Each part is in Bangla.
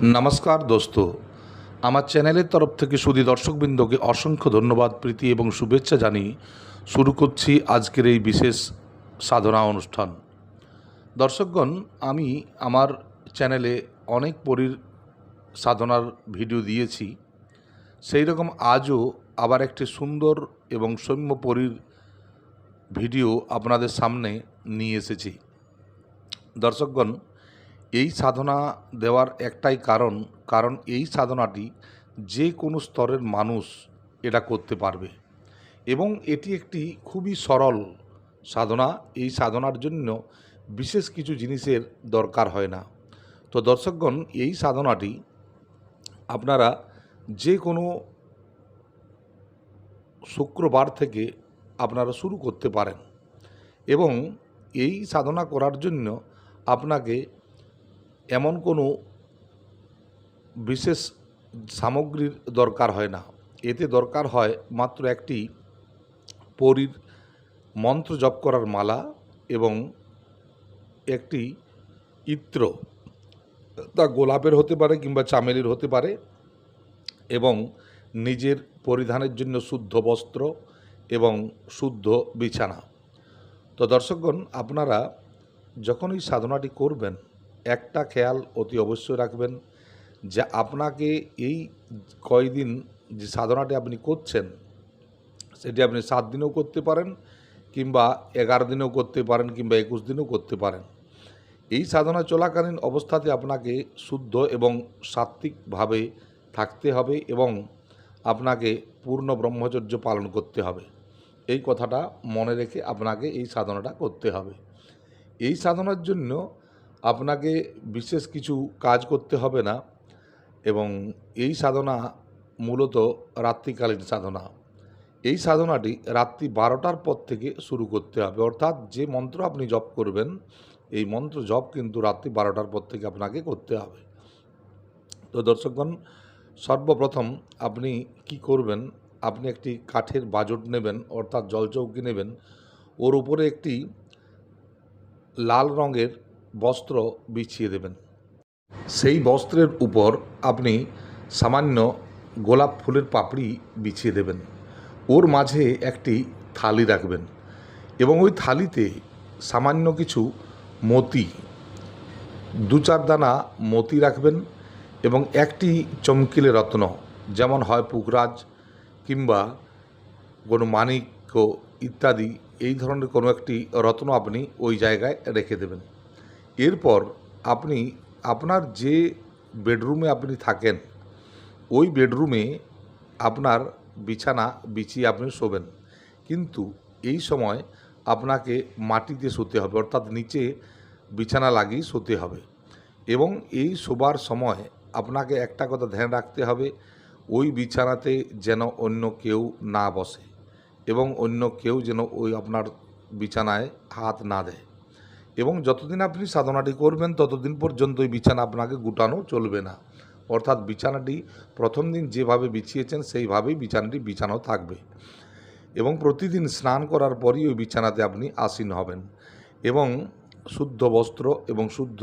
नमस्कार दोस्तों, আমার চ্যানেলের তরফ থেকে সুধী দর্শকবৃন্দকে অসংখ্য ধন্যবাদ, প্রীতি এবং শুভেচ্ছা জানিয়ে শুরু করছি আজকের এই বিশেষ সাধনা অনুষ্ঠান। দর্শকগণ, আমি আমার চ্যানেলে অনেক পরীর সাধনার ভিডিও দিয়েছি। সেই রকম আজও আবার একটি সুন্দর এবং সৌম্য পরীর ভিডিও আপনাদের সামনে নিয়ে এসেছি। দর্শকগণ, এই সাধনা দেওয়ার একটাই কারণ এই সাধনাটি যে কোনো স্তরের মানুষ এটা করতে পারবে এবং এটি একটি খুবই সরল সাধনা। এই সাধনার জন্য বিশেষ কিছু জিনিসের দরকার হয় না। তো দর্শকগণ, এই সাধনাটি আপনারা যে কোনো শুক্রবার থেকে আপনারা শুরু করতে পারেন এবং এই সাধনা করার জন্য আপনাকে এমন কোনো বিশেষ সামগ্রীর দরকার হয় না। এতে দরকার হয় মাত্র একটি পরীর মন্ত্র জপ করার মালা এবং একটি ইত্র, তা গোলাপের হতে পারে কিংবা চামেলির হতে পারে, এবং নিজের পরিধানের জন্য শুদ্ধ বস্ত্র এবং শুদ্ধ বিছানা। তো দর্শকগণ, আপনারা যখন এই সাধনাটি করবেন একটা খেয়াল অতি অবশ্যই রাখবেন যে আপনাকে এই কয়দিন যে সাধনাটি আপনি করছেন সেটি আপনি 7 দিনেও করতে পারেন কিংবা 11 দিনেও করতে পারেন কিংবা 21 দিনেও করতে পারেন। এই সাধনা চলাকালীন অবস্থাতে আপনাকে শুদ্ধ এবং সাত্ত্বিকভাবে থাকতে হবে এবং আপনাকে পূর্ণ ব্রহ্মচর্য পালন করতে হবে। এই কথাটা মনে রেখে আপনাকে এই সাধনাটা করতে হবে। এই সাধনার জন্য আপনাকে বিশেষ কিছু কাজ করতে হবে না এবং এই সাধনা মূলত রাত্রিকালীন সাধনা। এই সাধনাটি রাত্রি 12টার পর থেকে শুরু করতে হবে, অর্থাৎ যে মন্ত্র আপনি জপ করবেন এই মন্ত্র জপ কিন্তু রাত্রি 12টার পর থেকে আপনাকে করতে হবে। তো দর্শকগণ, সর্বপ্রথম আপনি কি করবেন, আপনি একটি কাঠের বাজট নেবেন, অর্থাৎ জলচৌকি নেবেন। ওর উপরে একটি লাল রঙের বস্ত্র বিছিয়ে দেবেন। সেই বস্ত্রের উপর আপনি সামান্য গোলাপ ফুলের পাপড়ি বিছিয়ে দেবেন। ওর মাঝে একটি থালি রাখবেন এবং ওই থালিতে সামান্য কিছু মতি, 2-4 দানা মতি রাখবেন এবং একটি চমকিলে রত্ন, যেমন হয় পুখরাজ কিংবা কোনো মাণিক্য ইত্যাদি, এই ধরনের কোনো একটি রত্ন আপনি ওই জায়গায় রেখে দেবেন। এরপর আপনি আপনার যে বেডরুমে আপনি থাকেন ওই বেডরুমে আপনার বিছানা বিছিয়ে আপনি শোবেন, কিন্তু এই সময় আপনাকে মাটিতে শুতে হবে, অর্থাৎ নিচে বিছানা লাগিয়ে শুতে হবে। এবং এই শোবার সময় আপনাকে একটা কথা ধ্যান রাখতে হবে, ওই বিছানাতে যেন অন্য কেউ না বসে এবং অন্য কেউ যেন ওই আপনার বিছানায় হাত না দেয়। এবং যতদিন আপনি সাধনাটি করবেন ততদিন পর্যন্ত ওই বিছানা আপনাকে গুটানো চলবে না, অর্থাৎ বিছানাটি প্রথম দিন যেভাবে বিছিয়েছেন সেইভাবেই বিছানাটি বিছানো থাকবে এবং প্রতিদিন স্নান করার পরই ওই বিছানাতে আপনি আসীন হবেন এবং শুদ্ধ বস্ত্র এবং শুদ্ধ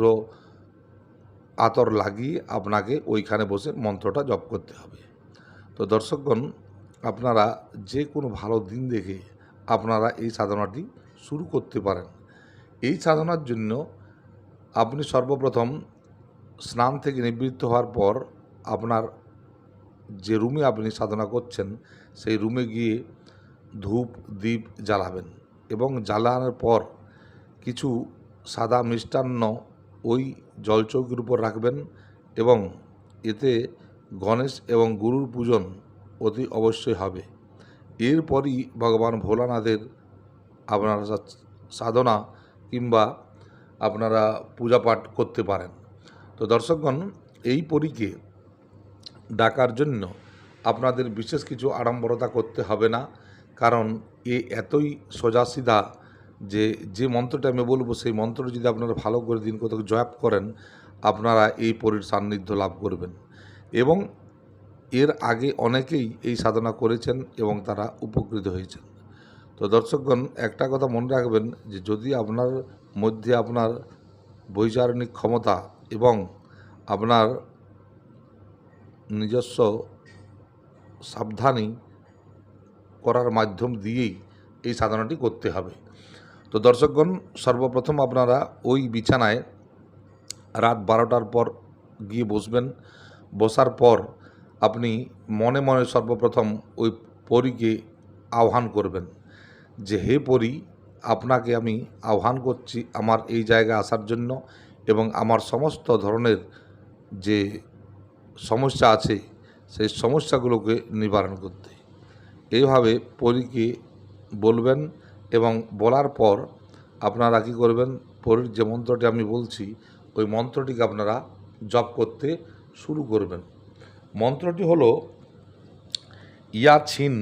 আতর লাগিয়ে আপনাকে ওইখানে বসে মন্ত্রটা জপ করতে হবে। তো দর্শকগণ, আপনারা যে কোনো ভালো দিন দেখে আপনারা এই সাধনাটি শুরু করতে পারেন। এই সাধনার জন্য আপনি সর্বপ্রথম স্নান থেকে নিবৃত্ত হওয়ার পর আপনার যে রুমে আপনি সাধনা করছেন সেই রুমে গিয়ে ধূপ দীপ জ্বালাবেন এবং জ্বালানোর পর কিছু সাদা মিষ্টান্ন ওই জলচৌকির উপর রাখবেন এবং এতে গণেশ এবং গুরুর পূজন অতি অবশ্যই হবে। এরপরই ভগবান ভোলানাথের আপনারা সাধনা কিংবা আপনারা পূজা পাঠ করতে পারেন। তো দর্শকগণ, এই পরীকে ডাকার জন্য আপনাদের বিশেষ কিছু আড়ম্বরতা করতে হবে না, কারণ এ এতই সোজাসিধা যে মন্ত্রটা আমি বলবো সেই মন্ত্রটা যদি আপনারা ভালো করে দিন কোথাও জপ করেন আপনারা এই পরীর সান্নিধ্য লাভ করবেন। এবং এর আগে অনেকেই এই সাধনা করেছেন এবং তারা উপকৃত হয়েছেন। তো দর্শকগণ, একটা কথা মনে রাখবেন যে যদি আপনার মধ্যে আপনার বৈচারণিক ক্ষমতা এবং আপনার নিজস্ব সাবধানী করার মাধ্যম দিয়েই এই সাধনাটি করতে হবে। তো দর্শকগণ, সর্বপ্রথম আপনারা ওই বিছানায় রাত 12টার পর গিয়ে বসবেন। বসার পর আপনি মনে মনে সর্বপ্রথম ওই পরীকে আহ্বান করবেন যে, হে পরী, আপনাকে আমি আহ্বান করছি আমার এই জায়গায় আসার জন্য এবং আমার সমস্ত ধরনের যে সমস্যা আছে সেই সমস্যাগুলোকে নিবারণ করতে। এইভাবে পরীকে বলবেন এবং বলার পর আপনারা কী করবেন, পরীর যে মন্ত্রটি আমি বলছি ওই মন্ত্রটিকে আপনারা জপ করতে শুরু করবেন। মন্ত্রটি হলো ইয়া ছিন,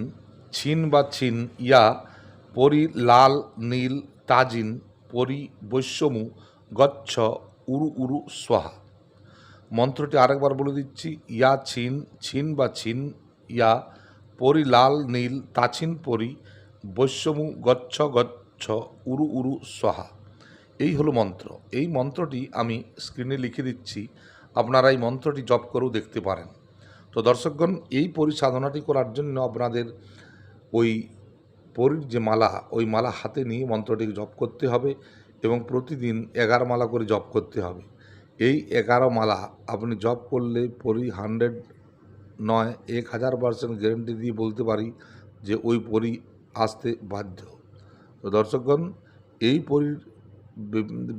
ছিন বা ছিন ইয়া পরি লাল নীল তাজিন পরি বৈশ্যমু গচ্ছ উরু উরু স্বাহা। মন্ত্রটি আরেকবার বলে দিচ্ছি, ইয়া ছিন, ছিন বা ছিন ইয়া পরি লাল নীল তাছিন পরি বৈশ্যমু গচ্ছ গচ্ছ উরু উরু স্বাহা। এই হলো মন্ত্র। এই মন্ত্রটি আমি স্ক্রিনে লিখে দিচ্ছি, আপনারা এই মন্ত্রটি জপ করেও দেখতে পারেন। তো দর্শকগণ, এই পরিসাধনাটি করার জন্য আপনাদের ওই পরীর যে মালা, ওই মালা হাতে নিয়ে মন্ত্রটিকে জপ করতে হবে এবং প্রতিদিন 11 মালা করে জপ করতে হবে। এই 11 মালা আপনি জপ করলে পরী 100 নয় 1000% গ্যারেন্টি দিয়ে বলতে পারি যে ওই পরী আসতে বাধ্য। তো দর্শকগণ, এই পরীর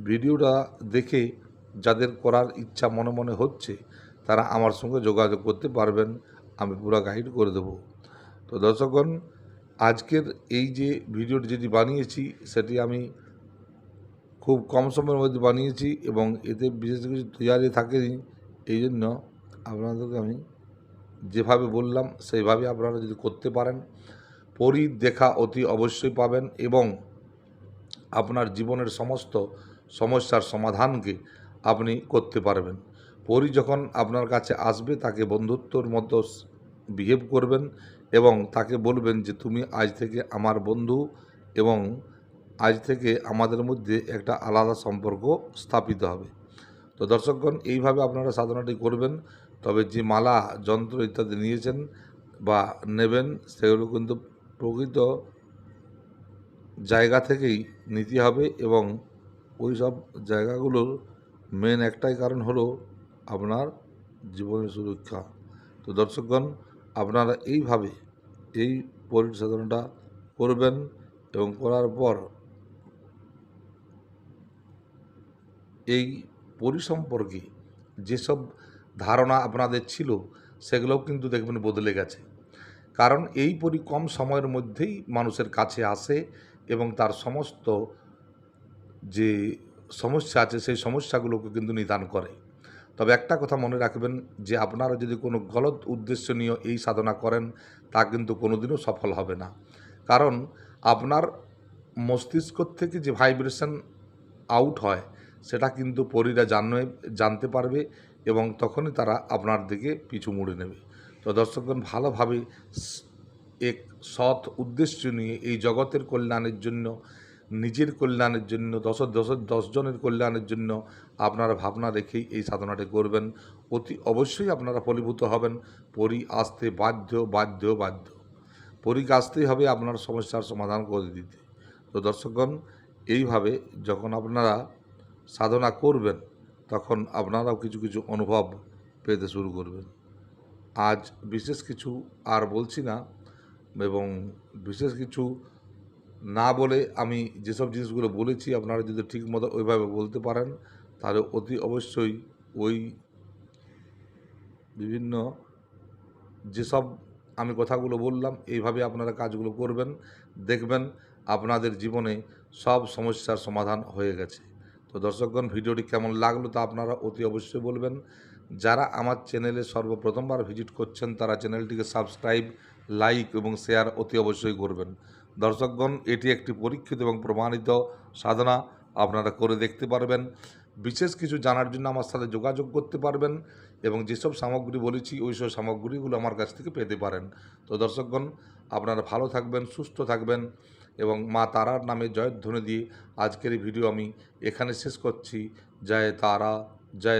ভিডিওটা দেখে যাদের করার ইচ্ছা মনে মনে হচ্ছে তারা আমার সঙ্গে যোগাযোগ করতে পারবেন, আমি পুরো গাইড করে দেব। তো দর্শকগণ, আজকের এই যে ভিডিওটি যেটি বানিয়েছি সেটি আমি খুব কম সময়ের মধ্যে বানিয়েছি এবং এতে বিশেষ কিছু তৈরি থাকেনি। এই জন্য আপনাদেরকে আমি যেভাবে বললাম সেইভাবে আপনারা যদি করতে পারেন, পরীর দেখা অতি অবশ্যই পাবেন এবং আপনার জীবনের সমস্ত সমস্যার সমাধানকে আপনি করতে পারবেন। পরী যখন আপনার কাছে আসবে তাকে বন্ধুত্বর মতো বিহেভ করবেন এবং তাকে বলবেন যে তুমি আজ থেকে আমার বন্ধু এবং আজ থেকে আমাদের মধ্যে একটা আলাদা সম্পর্ক স্থাপিত হবে। তো দর্শকগণ, এইভাবে আপনারা সাধনাটি করবেন। তবে যে মালা যন্ত্র ইত্যাদি নিয়েছেন বা নেবেন সেগুলো কিন্তু প্রকৃত জায়গা থেকেই নিতে হবে এবং ওই সব জায়গাগুলোর মেন একটাই কারণ হলো আপনার জীবনের সুরক্ষা। তো দর্শকগণ, আপনারা এইভাবে এই পরিসাধনাটা করবেন এবং করার পর এই পরিসম্পর্কে যেসব ধারণা আপনাদের ছিল সেগুলোও কিন্তু দেখবেন বদলে গেছে। কারণ এই পরি কম সময়ের মধ্যেই মানুষের কাছে আসে এবং তার সমস্ত যে সমস্যা আছে সেই সমস্যাগুলোকে কিন্তু নিদান করে। তবে একটা কথা মনে রাখবেন যে আপনারা যদি কোনো গলত উদ্দেশ্য নিয়ে এই সাধনা করেন তা কিন্তু কোনোদিনও সফল হবে না। কারণ আপনার মস্তিষ্ক থেকে যে ভাইব্রেশন আউট হয় সেটা কিন্তু পরীরা জানতে পারবে এবং তখনই তারা আপনার দিকে পিছু মুড়ে নেবে। তো দর্শকগণ, ভালোভাবে এক সৎ উদ্দেশ্য নিয়ে এই জগতের কল্যাণের জন্য, নিজের কল্যাণের জন্য, দশ জনের কল্যাণের জন্য আপনারা ভাবনা রেখেই এই সাধনাটি করবেন। অতি অবশ্যই আপনারা ফলীভূত হবেন। পরী আসতে বাধ্য বাধ্য বাধ্য। পরীকে আসতেই হবে আপনার সমস্যার সমাধান করে দিতে। তো দর্শকগণ, এইভাবে যখন আপনারা সাধনা করবেন তখন আপনারাও কিছু কিছু অনুভব পেতে শুরু করবেন। আজ বিশেষ কিছু আর বলছি না এবং বিশেষ কিছু না বলে আমি যেসব জিনিসগুলো বলেছি আপনারা যদি ঠিক মতো ওইভাবে বলতে পারেন তাহলে অতি অবশ্যই ওই বিভিন্ন যেসব আমি কথাগুলো বললাম এইভাবে আপনারা কাজগুলো করবেন, দেখবেন আপনাদের জীবনে সব সমস্যার সমাধান হয়ে গেছে। তো দর্শকগণ, ভিডিওটি কেমন লাগলো তা আপনারা অতি অবশ্যই বলবেন। যারা আমার চ্যানেলে সর্বপ্রথমবার ভিজিট করছেন তারা চ্যানেলটিকে সাবস্ক্রাইব, লাইক এবং শেয়ার অতি অবশ্যই করবেন। দর্শকগণ, এটি একটি পরীক্ষিত এবং প্রমাণিত সাধনা, আপনারা করে দেখতে পারবেন। বিশেষ কিছু জানার জন্য আমার সাথে যোগাযোগ করতে পারবেন এবং যেসব সামগ্রী বলেছি ওই সব সামগ্রীগুলো আমার কাছ থেকে পেতে পারেন। তো দর্শকগণ, আপনারা ভালো থাকবেন, সুস্থ থাকবেন এবং মা তারার নামে জয়ধ্বনি দিয়ে আজকের এই ভিডিও আমি এখানে শেষ করছি। জয় তারা, জয়